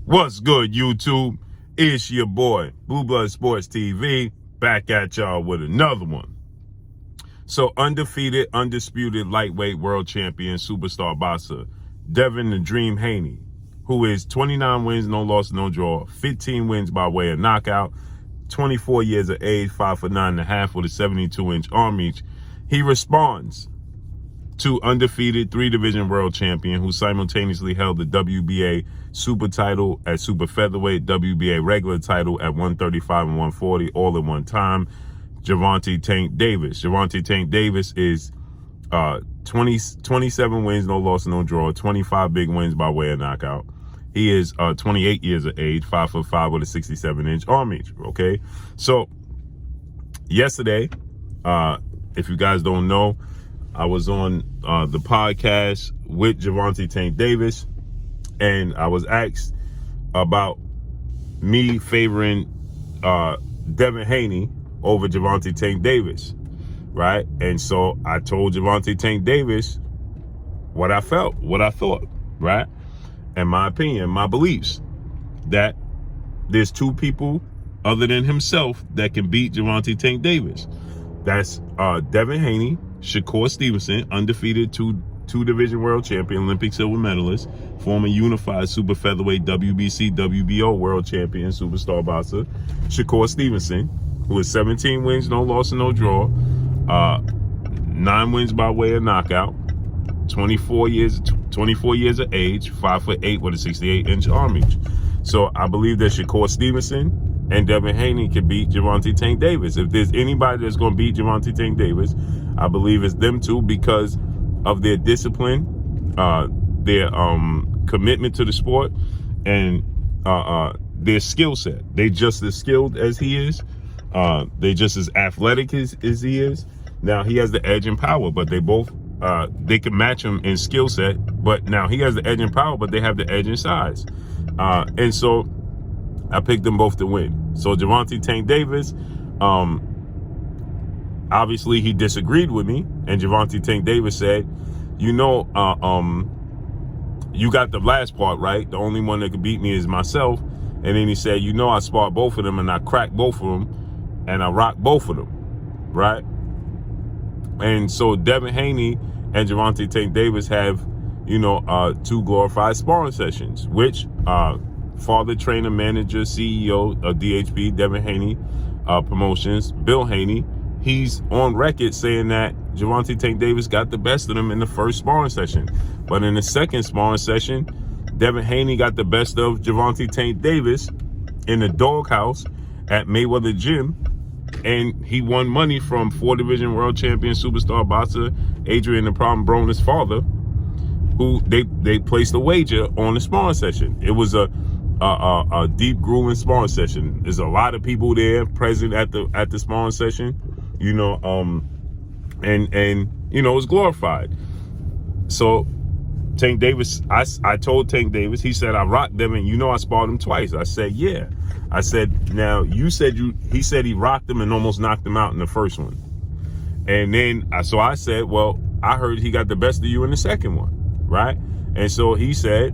What's good, YouTube? It's your boy, Blue Blood Sports TV, back at y'all with another one. So, undefeated, undisputed lightweight world champion, superstar boxer, Devin the Dream Haney, who is 29 wins, no loss, no draw, 15 wins by way of knockout, 24 years of age, 5'9.5" with a 72-inch arm reach. He responds to undefeated 3-division world champion who simultaneously held the WBA super title at super featherweight, WBA regular title at 135 and 140 all at one time, Gervonta Tank Davis. Gervonta Tank Davis is 27 wins, no loss, no draw, 25 big wins by way of knockout. He is 28 years of age, 5'5" with a 67-inch arm reach. Okay, so yesterday, if you guys don't know, I was on the podcast with Gervonta Tank Davis, and I was asked about me favoring Devin Haney over Gervonta Tank Davis, right? And so I told Gervonta Tank Davis what I felt, what I thought, right? And my opinion, my beliefs, that there's two people other than himself that can beat Gervonta Tank Davis. That's Devin Haney, Shakur Stevenson, undefeated two-division world champion, Olympic silver medalist, former unified super featherweight WBC, WBO world champion, superstar boxer, Shakur Stevenson, who is 17 wins, no loss, and no draw, 9 wins by way of knockout, 24 years of age, 5'8" with a 68-inch arm reach. So I believe that Shakur Stevenson and Devin Haney can beat Gervonta Tank Davis. If there's anybody that's going to beat Gervonta Tank Davis, I believe it's them two because of their discipline, their commitment to the sport, and their skill set. They just as skilled as he is. They just as athletic as he is. Now he has the edge in power, but they both they can match him in skill set. But now he has the edge in power, but they have the edge in size. And so I picked them both to win. So Gervonta Tank Davis, obviously he disagreed with me, and Gervonta Tank Davis said, you know, you got the last part right. The only one that could beat me is myself. And then he said, you know, I sparred both of them and I cracked both of them and I rocked both of them, right? And so Devin Haney and Gervonta Tank Davis have, you know, 2 glorified sparring sessions, which father, trainer, manager, CEO of DHP, Devin Haney Promotions, Bill Haney, he's on record saying that Gervonta Tank Davis got the best of them in the first sparring session. But in the second sparring session, Devin Haney got the best of Gervonta Tank Davis in the doghouse at Mayweather Gym, and he won money from 4-division world champion superstar boxer Adrian the Problem Broner's father, who they placed a wager on the sparring session. It was a deep grueling sparring session. There's a lot of people there present at the sparring session, you know, and you know, it was glorified. So Tank Davis, I told Tank Davis, he said, I rocked them, and you know I sparred him twice. I said, yeah. I said, now he said he rocked him and almost knocked him out in the first one. And then, so I said, well, I heard he got the best of you in the second one, right? And so he said,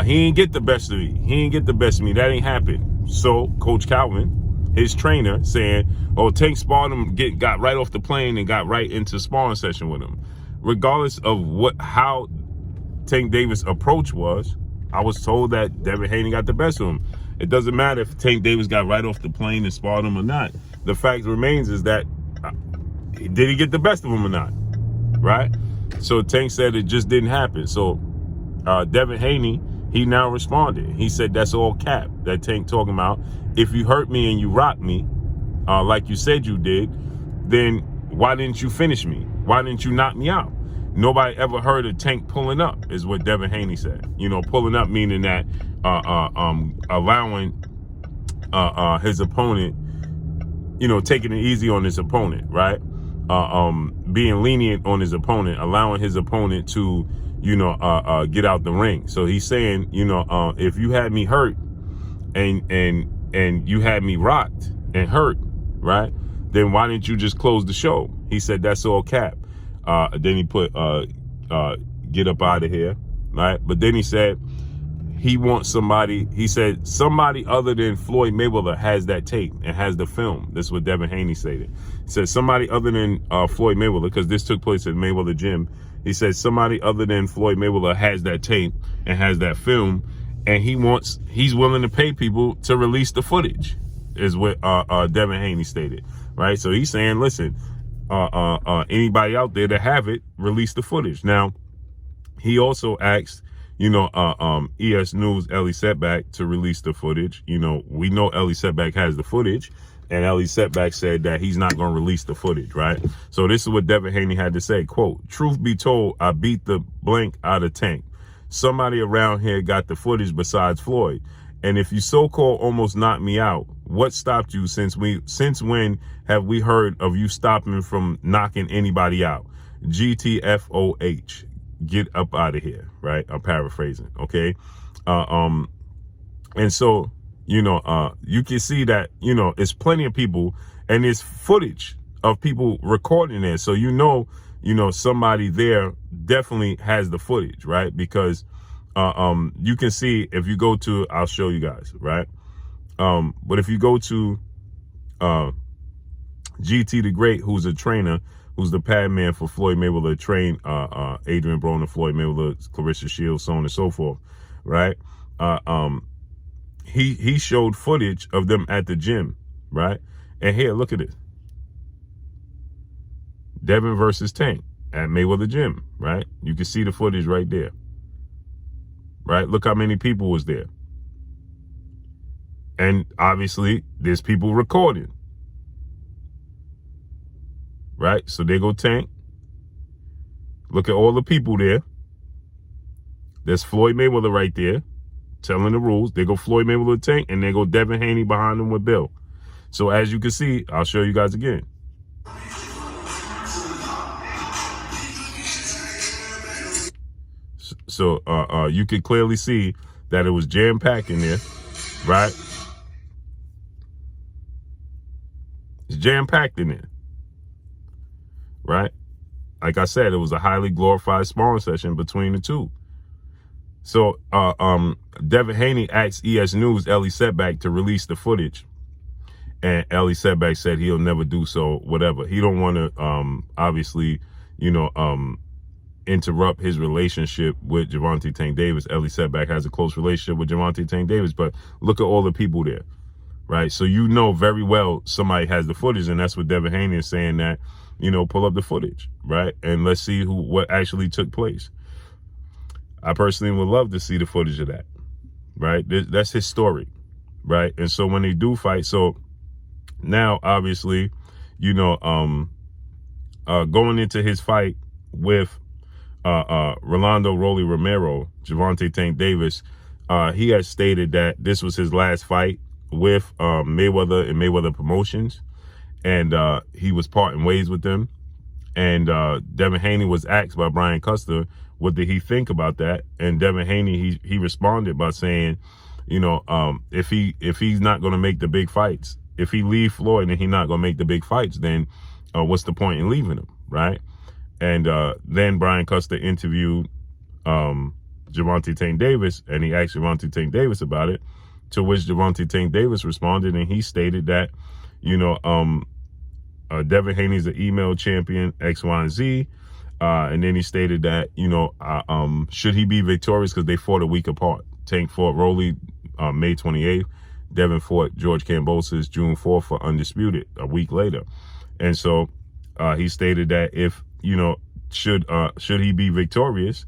he ain't get the best of me. He ain't get the best of me. That ain't happened. So Coach Calvin, his trainer, saying, oh, Tank sparred him, got right off the plane and got right into sparring session with him. Regardless of how Tank Davis' approach was, I was told that Devin Haney got the best of him. It doesn't matter if Tank Davis got right off the plane and sparred him or not. The fact remains is that did he get the best of him or not, right? So Tank said it just didn't happen. So Devin Haney, he now responded. He said that's all cap that Tank talking about. If you hurt me and you rock me, like you said you did, then why didn't you finish me? Why didn't you knock me out? Nobody ever heard of Tank pulling up, is what Devin Haney said. You know, pulling up meaning that allowing his opponent, you know, taking it easy on his opponent, right? Being lenient on his opponent, allowing his opponent to, you know, get out the ring. So he's saying, you know, if you had me hurt and you had me rocked and hurt, right? Then why didn't you just close the show? He said that's all cap. Then he put get up out of here, right? But then he said he wants somebody, he said, somebody other than Floyd Mayweather has that tape and has the film. This is what Devin Haney stated. He said somebody other than Floyd Mayweather, because this took place at Mayweather Gym. He said somebody other than Floyd Mayweather has that tape and has that film, and he's willing to pay people to release the footage, is what Devin Haney stated, right? So he's saying, listen, anybody out there that have it, release the footage. Now, he also asked, you know, ES News Ellie Setback to release the footage. You know, we know Ellie Setback has the footage, and Ellie Setback said that he's not going to release the footage, right? So this is what Devin Haney had to say, quote, "Truth be told, I beat the blank out of Tank. Somebody around here got the footage besides Floyd. And if you so-called almost knocked me out, what stopped you? Since when have we heard of you stopping from knocking anybody out? GTFOH. Get up out of here," right? I'm paraphrasing, okay? And so, you know, you can see that, you know, it's plenty of people, and there's footage of people recording it. So, you know, somebody there definitely has the footage, right? Because you can see, if you go to, I'll show you guys, right? But if you go to GT the Great, who's a trainer, who's the pad man for Floyd Mayweather, trained Adrian Broner, Floyd Mayweather, Clarissa Shields, so on and so forth, right? He showed footage of them at the gym, right? And here, look at it. Devin versus Tank at Mayweather Gym, right? You can see the footage right there, right? Look how many people was there. And obviously, there's people recording. Right? So there go Tank. Look at all the people there. There's Floyd Mayweather right there, telling the rules. There go Floyd Mayweather with Tank, and there go Devin Haney behind him with Bill. So as you can see, I'll show you guys again. So you can clearly see that it was jam-packed in there, right? It's jam-packed in there. Right? Like I said, it was a highly glorified sparring session between the two. So Devin Haney asked ES News Ellie Setback to release the footage. And Ellie Setback said he'll never do so, whatever. He don't want to obviously, you know, interrupt his relationship with Gervonta Tank Davis. Ellie Setback has a close relationship with Gervonta Tank Davis, but look at all the people there. Right? So you know very well somebody has the footage, and that's what Devin Haney is saying, that, you know, pull up the footage, right? And let's see what actually took place. I personally would love to see the footage of that, right? That's historic, right? And so when they do fight, so now obviously, you know, going into his fight with Rolando Rolly Romero, Gervonta Tank Davis, he has stated that this was his last fight with Mayweather and Mayweather Promotions, and he was parting ways with them. And Devin Haney was asked by Brian Custer, what did he think about that? And Devin Haney, he responded by saying, you know, if he's not going to make the big fights, if he leave Floyd and he's not going to make the big fights, then what's the point in leaving him, right? And then Brian Custer interviewed Gervonta Tank Davis, and he asked Gervonta Tank Davis about it, to which Gervonta Tank Davis responded, and he stated that, you know, Devin Haney's an email champion, X, Y, and Z. And then he stated that, you know, should he be victorious because they fought a week apart. Tank fought Rolly May 28th. Devin fought George Kambosos June 4th for Undisputed a week later. And so he stated that if, you know, should he be victorious,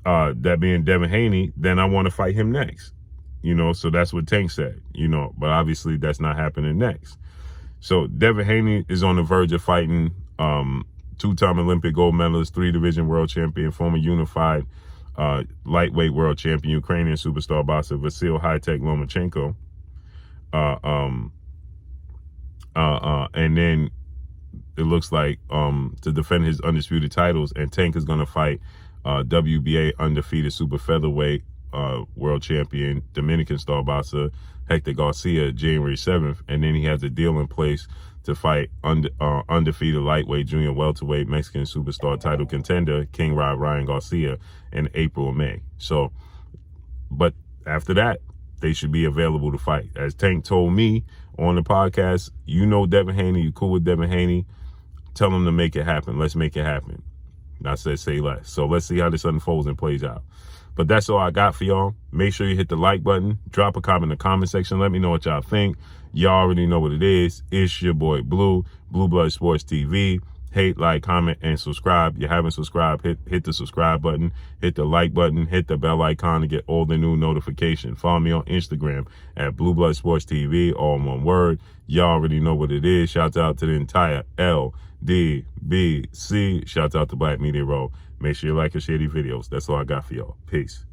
that being Devin Haney, then I want to fight him next. You know, so that's what Tank said, you know, but obviously that's not happening next. So Devin Haney is on the verge of fighting two-time Olympic gold medalist, 3-division world champion, former unified lightweight world champion, Ukrainian superstar boxer Vasyl High-Tech Lomachenko. And then it looks like to defend his undisputed titles, and Tank is going to fight WBA undefeated super featherweight world champion, Dominican star boxer Hector Garcia, January 7th. And then he has a deal in place to fight undefeated lightweight junior welterweight Mexican superstar title contender King Ryan Garcia in April or May. So, but After that, they should be available to fight. As Tank told me on the podcast, you know Devin Haney, you cool with Devin Haney, tell him to make it happen. Let's make it happen. And I said, say less. So let's see how this unfolds and plays out. But that's all I got for y'all. Make sure you hit the like button. Drop a comment in the comment section. Let me know what y'all think. Y'all already know what it is. It's your boy Blue, Blue Blood Sports TV. Hate, like, comment, and subscribe. If you haven't subscribed, hit the subscribe button, hit the like button, hit the bell icon to get all the new notifications. Follow me on Instagram at Blue Blood Sports TV, all in one word. Y'all already know what it is. Shout out to the entire LDBC. Shout out to Black Media Row. Make sure you like and share these videos. That's all I got for y'all. Peace.